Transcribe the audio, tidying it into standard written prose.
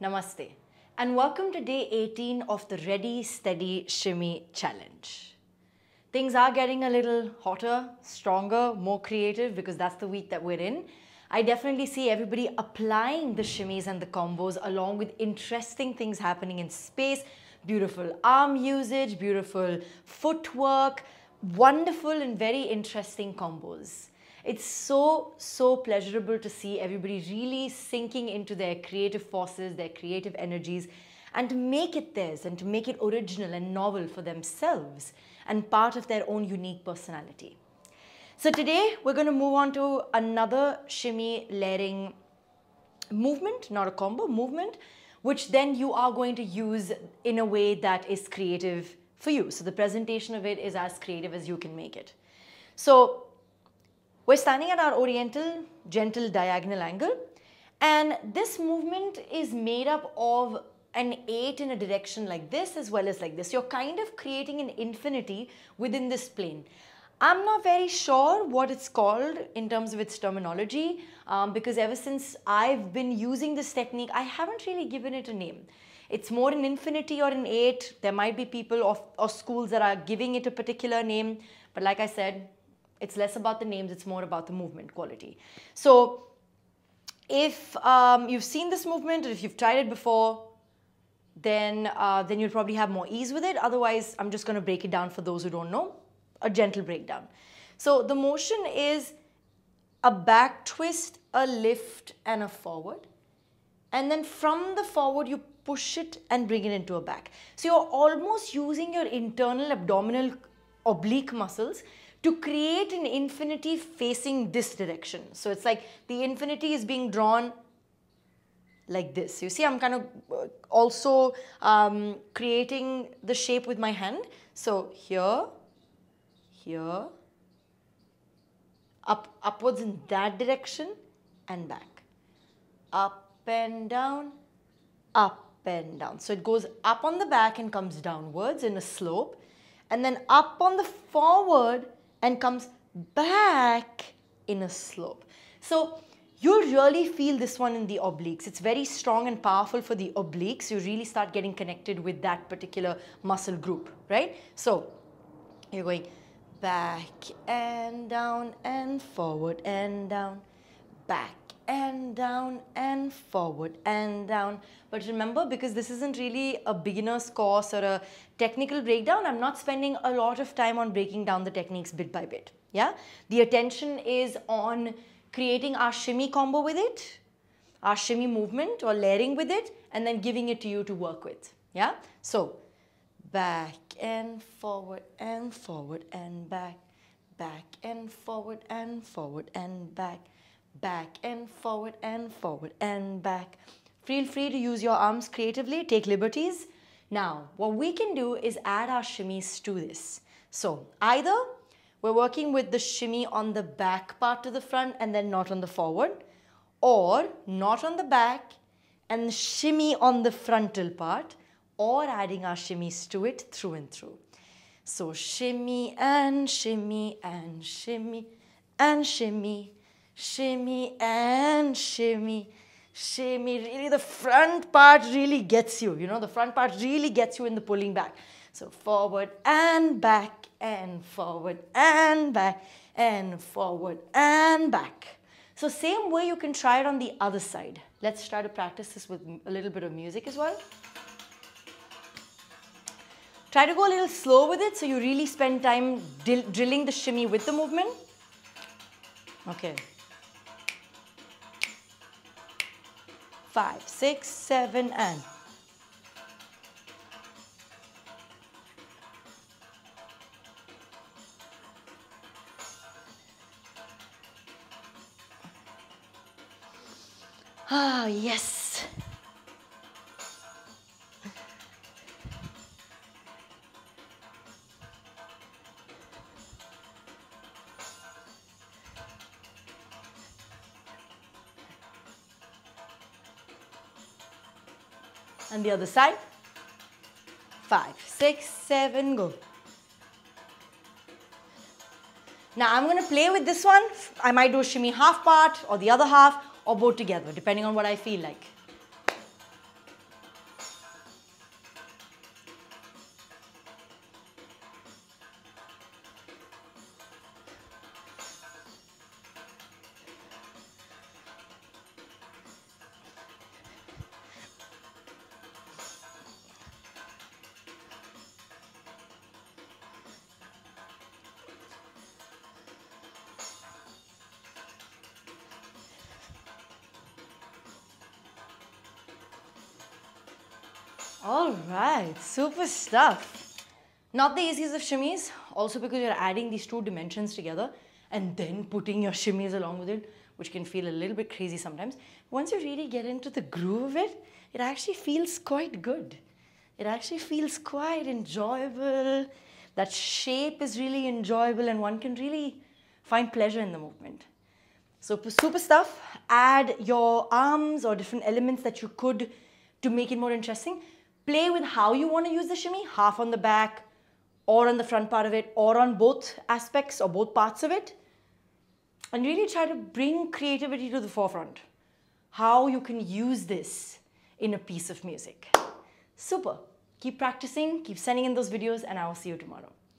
Namaste, and welcome to day 18 of the Ready, Steady, Shimmy Challenge. Things are getting a little hotter, stronger, more creative because that's the week that we're in. I definitely see everybody applying the shimmies and the combos along with interesting things happening in space, beautiful arm usage, beautiful footwork, wonderful and very interesting combos. It's so pleasurable to see everybody really sinking into their creative forces, their creative energies, and to make it theirs and to make it original and novel for themselves and part of their own unique personality. So today we're going to move on to another shimmy layering movement, not a combo, movement, which then you are going to use in a way that is creative for you. So the presentation of it is as creative as you can make it. So we're standing at our oriental, gentle diagonal angle, and this movement is made up of an 8 in a direction like this as well as like this. You're kind of creating an infinity within this plane. I'm not very sure what it's called in terms of its terminology because ever since I've been using this technique, I haven't really given it a name. It's more an infinity or an 8. There might be people or schools that are giving it a particular name, but like I said, it's less about the names, it's more about the movement quality. So if you've seen this movement or if you've tried it before, then you'll probably have more ease with it. Otherwise, I'm just going to break it down for those who don't know. A gentle breakdown. So the motion is a back twist, a lift and a forward. And then from the forward, you push it and bring it into a back. So you're almost using your internal abdominal oblique muscles to create an infinity facing this direction. So it's like the infinity is being drawn like this. You see, I'm kind of also creating the shape with my hand. So here, here, upwards in that direction and back. Up and down, up and down. So it goes up on the back and comes downwards in a slope, and then up on the forward and comes back in a slope. So you'll really feel this one in the obliques. It's very strong and powerful for the obliques. You really start getting connected with that particular muscle group, right? So you're going back and down and forward and down, back and down and forward and down. But remember, because this isn't really a beginner's course or a technical breakdown, I'm not spending a lot of time on breaking down the techniques bit by bit. Yeah, the attention is on creating our shimmy combo with it, our shimmy movement or layering with it, and then giving it to you to work with. Yeah, so back and forward and forward and back, back and forward and forward and back, back and forward and forward and back. Feel free to use your arms creatively, take liberties. Now, what we can do is add our shimmies to this. So either we're working with the shimmy on the back part to the front and then not on the forward, or not on the back and shimmy on the frontal part, or adding our shimmies to it through and through. So shimmy and shimmy and shimmy and shimmy, shimmy and shimmy, shimmy. Really the front part really gets you, the front part really gets you in the pulling back. So forward and back and forward and back and forward and back. So same way you can try it on the other side. Let's try to practice this with a little bit of music as well. Try to go a little slow with it so you really spend time drilling the shimmy with the movement. Okay. 5, 6, 7 and. Ah, yes. And the other side. 5, 6, 7, go. Now I'm going to play with this one. I might do a shimmy half part or the other half or both together, depending on what I feel like. All right, super stuff. Not the easiest of shimmies, also because you're adding these two dimensions together and then putting your shimmies along with it, which can feel a little bit crazy sometimes. Once you really get into the groove of it, it actually feels quite good. It actually feels quite enjoyable. That shape is really enjoyable and one can really find pleasure in the movement. So super stuff. Add your arms or different elements that you could to make it more interesting. Play with how you want to use the shimmy, half on the back or on the front part of it or on both aspects or both parts of it. And really try to bring creativity to the forefront. How you can use this in a piece of music. Super. Keep practicing, keep sending in those videos, and I will see you tomorrow.